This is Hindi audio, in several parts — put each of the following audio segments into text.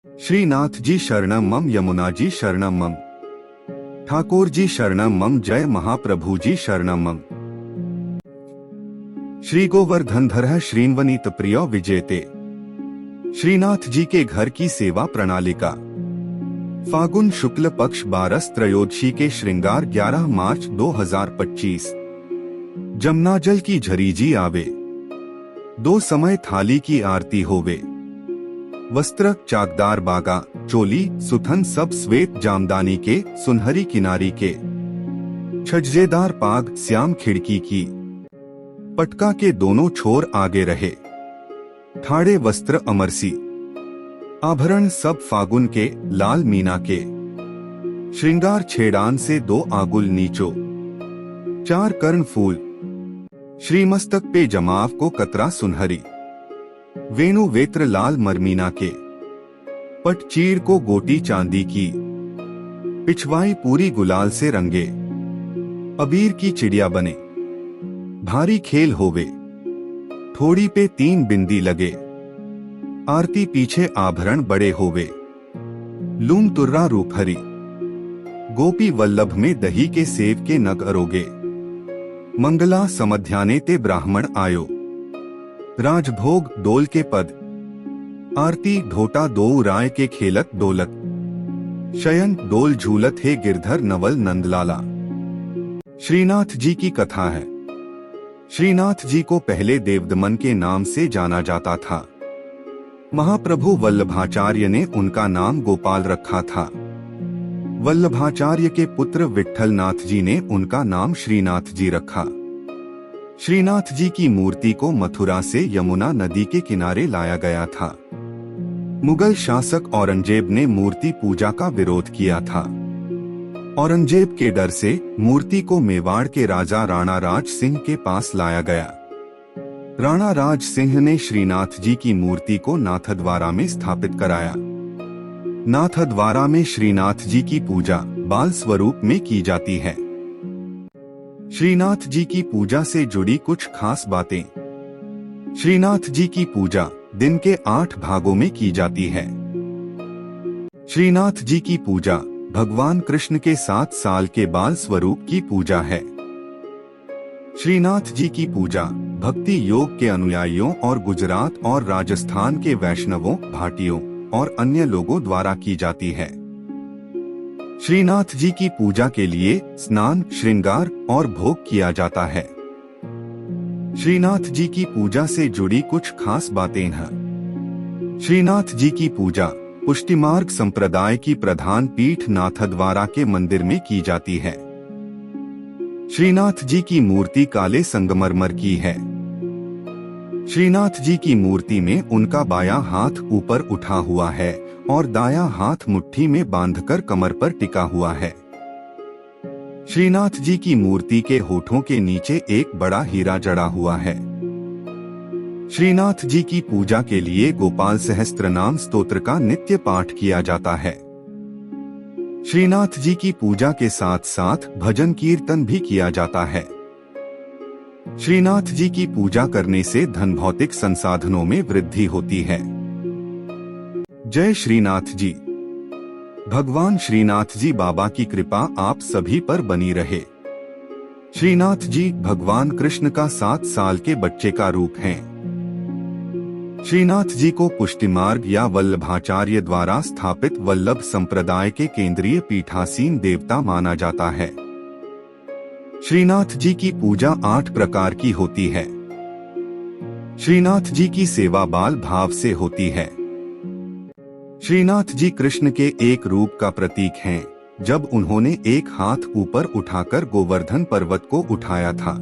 श्रीनाथ जी शरणम मम, यमुना जी शरणम मम, ठाकुर जी शरणम मम, जय महाप्रभु जी शरणम मम। श्री गोवर्धन धर श्रीन्वनीत प्रिय विजेते। श्रीनाथ जी के घर की सेवा प्रणालिका। फागुन शुक्ल पक्ष 12 त्रयोदशी के श्रृंगार 11 मार्च 2025। जमुनाजल की झरीजी आवे, 2 समय थाली की आरती होवे। वस्त्र चाकदार बागा, चोली सुथन सब श्वेत जामदानी के, सुनहरी किनारी के। छज्जेदार पाग श्याम खिड़की की, पटका के दोनों छोर आगे रहे। ठाड़े वस्त्र अमरसी, आभरण सब फागुन के, लाल मीना के। श्रृंगार छेड़ान से 2 आगुल नीचो, 4 कर्ण फूल। श्रीमस्तक पे जमाव को कतरा सुनहरी, वेणु वेत्र लाल मरमीना के। पट चीड़ को गोटी चांदी की, पिछवाई पूरी गुलाल से रंगे। अबीर की चिड़िया बने, भारी खेल होवे। थोड़ी पे 3 बिंदी लगे, आरती पीछे आभरण बड़े होवे। लूम तुर्रा रूप हरी, गोपी वल्लभ में दही के सेव के नग अरोगे। मंगला समध्याने ते ब्राह्मण आयो, राजभोग डोल के पद। आरती ढोटा 2 राय के खेलत डोलत, शयन डोल झूलत है गिरधर नवल नंदलाला। श्रीनाथ जी की कथा है। श्रीनाथ जी को पहले देवदमन के नाम से जाना जाता था। महाप्रभु वल्लभाचार्य ने उनका नाम गोपाल रखा था। वल्लभाचार्य के पुत्र विट्ठलनाथ जी ने उनका नाम श्रीनाथ जी रखा। श्रीनाथ जी की मूर्ति को मथुरा से यमुना नदी के किनारे लाया गया था। मुगल शासक औरंगजेब ने मूर्ति पूजा का विरोध किया था। औरंगजेब के डर से मूर्ति को मेवाड़ के राजा राणा राज सिंह के पास लाया गया। राणा राज सिंह ने श्रीनाथ जी की मूर्ति को नाथद्वारा में स्थापित कराया। नाथद्वारा में श्रीनाथ जी की पूजा बाल स्वरूप में की जाती है। श्रीनाथ जी की पूजा से जुड़ी कुछ खास बातें। श्रीनाथ जी की पूजा दिन के 8 भागों में की जाती है। श्रीनाथ जी की पूजा भगवान कृष्ण के 7 साल के बाल स्वरूप की पूजा है। श्रीनाथ जी की पूजा भक्ति योग के अनुयायियों और गुजरात और राजस्थान के वैष्णवों, भाटियों और अन्य लोगों द्वारा की जाती है। श्रीनाथ जी की पूजा के लिए स्नान, श्रृंगार और भोग किया जाता है। श्रीनाथ जी की पूजा से जुड़ी कुछ खास बातें हैं। श्रीनाथ जी की पूजा पुष्टिमार्ग संप्रदाय की प्रधान पीठ नाथद्वारा के मंदिर में की जाती है। श्रीनाथ जी की मूर्ति काले संगमरमर की है। श्रीनाथ जी की मूर्ति में उनका बायां हाथ ऊपर उठा हुआ है और दायां हाथ मुट्ठी में बांधकर कमर पर टिका हुआ है। श्रीनाथ जी की मूर्ति के होठों के नीचे एक बड़ा हीरा जड़ा हुआ है। श्रीनाथ जी की पूजा के लिए गोपाल सहस्त्रनाम स्तोत्र का नित्य पाठ किया जाता है। श्रीनाथ जी की पूजा के साथ साथ भजन कीर्तन भी किया जाता है। श्रीनाथ जी की पूजा करने से धन भौतिक संसाधनों में वृद्धि होती है। जय श्रीनाथ जी। भगवान श्रीनाथ जी बाबा की कृपा आप सभी पर बनी रहे। श्रीनाथ जी भगवान कृष्ण का 7 साल के बच्चे का रूप हैं। श्रीनाथ जी को पुष्टिमार्ग या वल्लभाचार्य द्वारा स्थापित वल्लभ संप्रदाय के केंद्रीय पीठासीन देवता माना जाता है। श्रीनाथ जी की पूजा 8 प्रकार की होती है। श्रीनाथ जी की सेवा बाल भाव से होती है। श्रीनाथ जी कृष्ण के एक रूप का प्रतीक हैं, जब उन्होंने एक हाथ ऊपर उठाकर गोवर्धन पर्वत को उठाया था।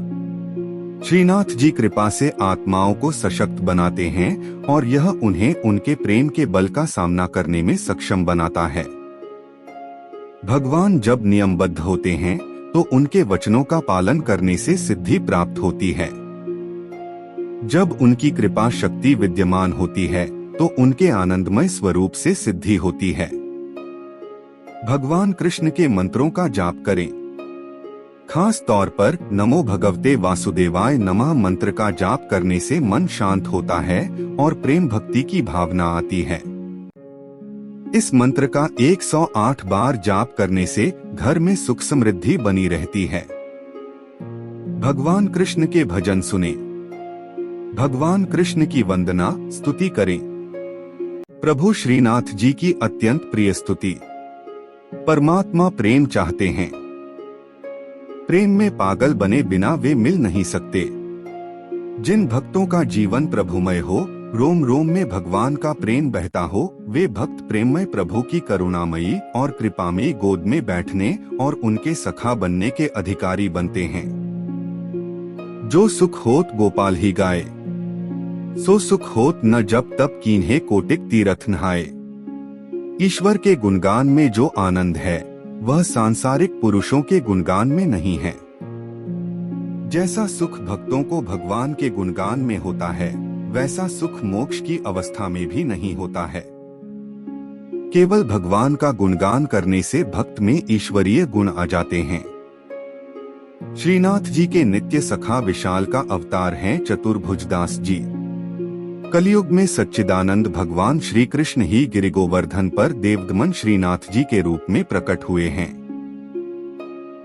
श्रीनाथ जी कृपा से आत्माओं को सशक्त बनाते हैं और यह उन्हें उनके प्रेम के बल का सामना करने में सक्षम बनाता है। भगवान जब नियमबद्ध होते हैं तो उनके वचनों का पालन करने से सिद्धि प्राप्त होती है। जब उनकी कृपा शक्ति विद्यमान होती है तो उनके आनंदमय स्वरूप से सिद्धि होती है। भगवान कृष्ण के मंत्रों का जाप करें। खास तौर पर नमो भगवते वासुदेवाय नमः मंत्र का जाप करने से मन शांत होता है और प्रेम भक्ति की भावना आती है। इस मंत्र का 108 बार जाप करने से घर में सुख समृद्धि बनी रहती है। भगवान कृष्ण के भजन सुने, भगवान कृष्ण की वंदना स्तुति करें। प्रभु श्रीनाथ जी की अत्यंत प्रिय स्तुति। परमात्मा प्रेम चाहते हैं। प्रेम में पागल बने बिना वे मिल नहीं सकते। जिन भक्तों का जीवन प्रभुमय हो, रोम रोम में भगवान का प्रेम बहता हो, वे भक्त प्रेममय प्रभु की करुणामयी और कृपामयी गोद में बैठने और उनके सखा बनने के अधिकारी बनते हैं। जो सुख होत गोपाल ही गाए, सो सुख होत न जब तब कीन्हे कोटिक तीरथ नहाए। ईश्वर के गुणगान में जो आनंद है, वह सांसारिक पुरुषों के गुणगान में नहीं है। जैसा सुख भक्तों को भगवान के गुणगान में होता है, वैसा सुख मोक्ष की अवस्था में भी नहीं होता है। केवल भगवान का गुणगान करने से भक्त में ईश्वरीय गुण आ जाते हैं। श्रीनाथ जी के नित्य सखा विशाल का अवतार हैं चतुर्भुजदास जी। कलयुग में सच्चिदानंद भगवान श्री कृष्ण ही गिरि गोवर्धन पर देवदमन श्रीनाथ जी के रूप में प्रकट हुए हैं।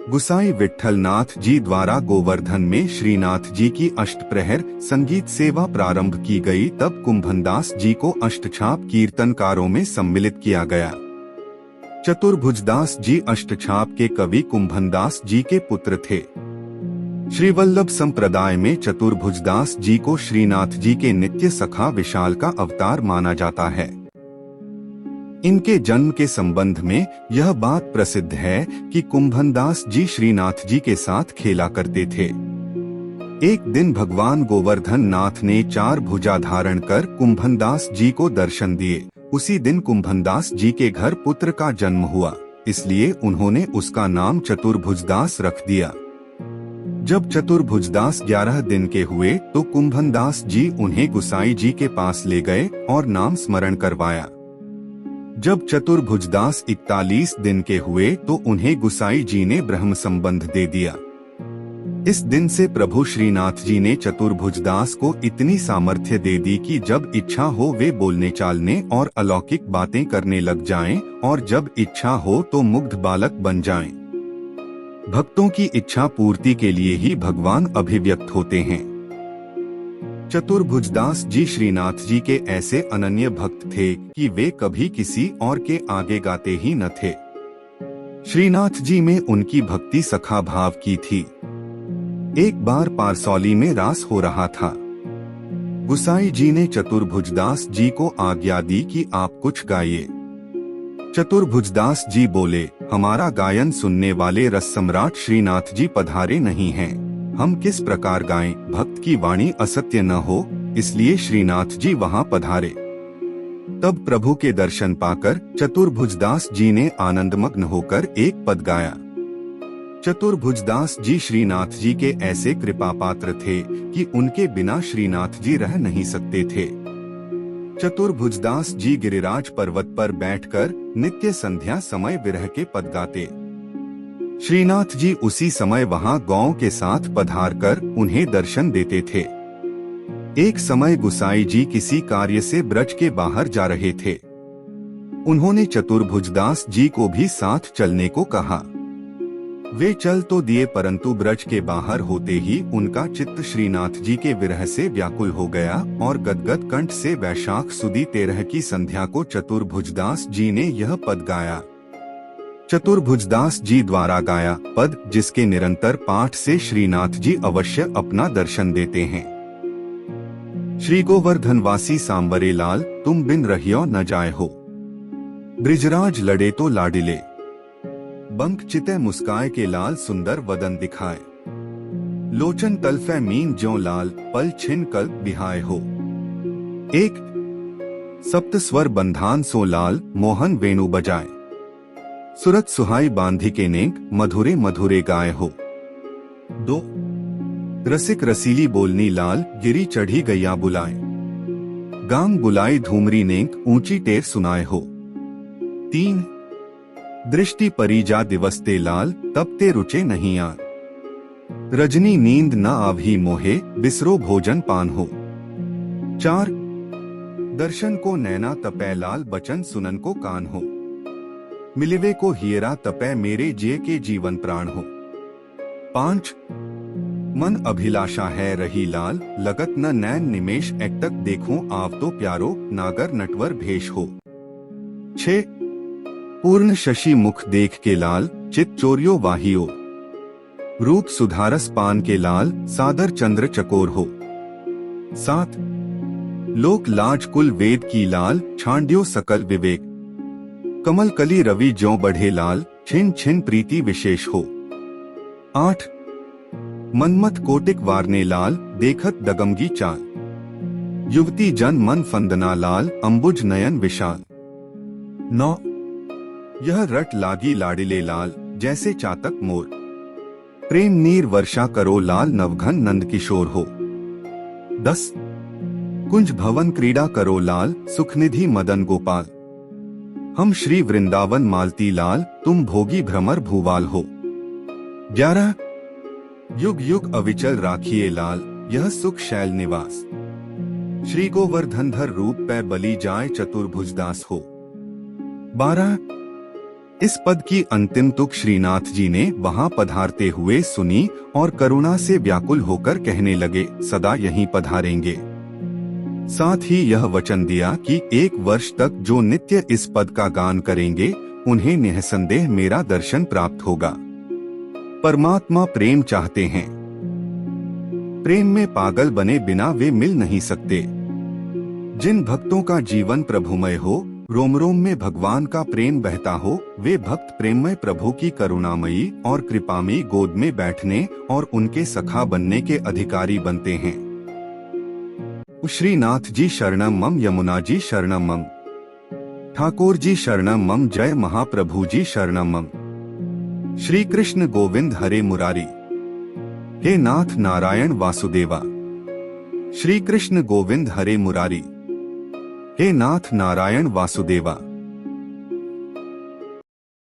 गुसाई विट्ठल नाथ जी द्वारा गोवर्धन में श्रीनाथ जी की अष्टप्रहर संगीत सेवा प्रारंभ की गई, तब कुंभनदास जी को अष्टछाप कीर्तनकारों में सम्मिलित किया गया। चतुर्भुजदास जी अष्टछाप के कवि कुंभनदास जी के पुत्र थे। श्रीवल्लभ संप्रदाय में चतुर्भुजदास जी को श्रीनाथ जी के नित्य सखा विशाल का अवतार माना जाता है। इनके जन्म के संबंध में यह बात प्रसिद्ध है कि कुंभनदास जी श्रीनाथ जी के साथ खेला करते थे। एक दिन भगवान गोवर्धन नाथ ने 4 भुजा धारण कर कुंभनदास जी को दर्शन दिए। उसी दिन कुंभनदास जी के घर पुत्र का जन्म हुआ, इसलिए उन्होंने उसका नाम चतुर्भुजदास रख दिया। जब चतुर्भुजदास 11 दिन के हुए तो कुंभनदास जी उन्हें गुसाई जी के पास ले गए और नाम स्मरण करवाया। जब चतुर्भुजदास 41 दिन के हुए तो उन्हें गुसाई जी ने ब्रह्म संबंध दे दिया। इस दिन से प्रभु श्रीनाथ जी ने चतुर्भुजदास को इतनी सामर्थ्य दे दी कि जब इच्छा हो वे बोलने चालने और अलौकिक बातें करने लग जाएं, और जब इच्छा हो तो मुग्ध बालक बन जाएं। भक्तों की इच्छा पूर्ति के लिए ही भगवान अभिव्यक्त होते हैं। चतुर्भुजदास जी श्रीनाथ जी के ऐसे अनन्य भक्त थे कि वे कभी किसी और के आगे गाते ही न थे। श्रीनाथ जी में उनकी भक्ति सखा भाव की थी। एक बार पारसौली में रास हो रहा था। गुसाई जी ने चतुर्भुजदास जी को आज्ञा दी कि आप कुछ गाइए। चतुर्भुजदास जी बोले, हमारा गायन सुनने वाले रस सम्राट श्रीनाथ जी पधारे नहीं हैं। हम किस प्रकार गाएं, भक्त की वाणी असत्य न हो, इसलिए श्रीनाथ जी वहां पधारे। तब प्रभु के दर्शन पाकर चतुर्भुजदास जी ने आनंदमग्न होकर एक पद गाया। चतुर्भुजदास जी श्रीनाथ जी के ऐसे कृपा पात्र थे कि उनके बिना श्रीनाथ जी रह नहीं सकते थे। चतुर्भुजदास जी गिरिराज पर्वत पर बैठकर नित्य संध्या समय विरह के पद गाते। श्रीनाथ जी उसी समय वहां गौ के साथ पधार कर उन्हें दर्शन देते थे। एक समय गुसाई जी किसी कार्य से ब्रज के बाहर जा रहे थे। उन्होंने चतुर्भुजदास जी को भी साथ चलने को कहा। वे चल तो दिए, परंतु ब्रज के बाहर होते ही उनका चित्त श्रीनाथ जी के विरह से व्याकुल हो गया और गदगद कंठ से वैशाख सुदी 13 की संध्या को चतुर्भुजदास जी ने यह पद गाया। चतुर्भुजदास जी द्वारा गाया पद, जिसके निरंतर पाठ से श्रीनाथ जी अवश्य अपना दर्शन देते हैं। श्री गोवर्धन वासी सांबरे लाल, तुम बिन रहियो न जाए हो। ब्रिजराज लड़े तो लाडिले, बंक चिते मुस्काए के लाल सुंदर वदन दिखाए। लोचन तलफे मीन ज्यों लाल, पल छिन कल्प बिहाय हो। एक सप्त स्वर बंधान सो लाल, मोहन वेणु बजाए। सुरत सुहाई बांधी के नेक, मधुरे मधुरे गाय हो। 2 रसिक रसीली बोलनी लाल, गिरी चढ़ी गैया बुलाए। गांग बुलाई धूमरी नेक, ऊंची टेर सुनाए हो। 3 दृष्टि परिजा दिवसते लाल, तब ते रुचे नहीं आन। रजनी नींद न आवही मोहे, बिसरो भोजन पान हो। 4 दर्शन को नैना तपै लाल बचन सुनन को कान हो। मिलिवे को हियरा तपै मेरे जिये के जीवन प्राण हो। 5 मन अभिलाषा है रही लाल लगत न नैन निमेश एकटक देखूं आव तो प्यारो नागर नटवर भेष हो। 6 पूर्ण शशि मुख देख के लाल चित चोरियो वाहियो। रूप सुधारस पान के लाल सादर चंद्र चकोर हो। 7 लोक लाज कुल वेद की लाल छांड्यो सकल विवेक। कमल कली रवि ज्यों बढ़े लाल छिन छिन प्रीति विशेष हो। 8 मनमत कोटिक वारने लाल देखत दगमगी चाल। युवती जन मन फंदना लाल अंबुज नयन विशाल। 9 यह रट लागी लाडिले लाल जैसे चातक मोर। प्रेम नीर वर्षा करो लाल नवघन नंद किशोर हो। 10 कुंज भवन क्रीड़ा करो लाल सुखनिधि मदन गोपाल। हम श्री वृंदावन मालती लाल तुम भोगी भ्रमर भूवाल हो। 11 युग युग अविचल राखिए लाल यह सुख शैल निवास। श्री गोवर्धनधर रूप पे बलि जाए चतुर्भुजदास हो। 12 इस पद की अंतिम तुक श्रीनाथ जी ने वहां पधारते हुए सुनी और करुणा से व्याकुल होकर कहने लगे सदा यहीं पधारेंगे। साथ ही यह वचन दिया कि 1 वर्ष तक जो नित्य इस पद का गान करेंगे उन्हें निःसंदेह मेरा दर्शन प्राप्त होगा। परमात्मा प्रेम चाहते हैं। प्रेम में पागल बने बिना वे मिल नहीं सकते। जिन भक्तों का जीवन प्रभुमय हो, रोम रोम में भगवान का प्रेम बहता हो, वे भक्त प्रेममय प्रभु की करुणामयी और कृपामयी गोद में बैठने और उनके सखा बनने के अधिकारी बनते हैं। श्रीनाथ जी शरणम मम, यमुना जी शरणम मम, ठाकुर जी शरणम मम, जय महाप्रभु जी शरणम मम। श्री कृष्ण गोविंद हरे मुरारी, हे नाथ नारायण वासुदेवा। श्री कृष्ण गोविंद हरे मुरारी, हे नाथ नारायण वासुदेवा।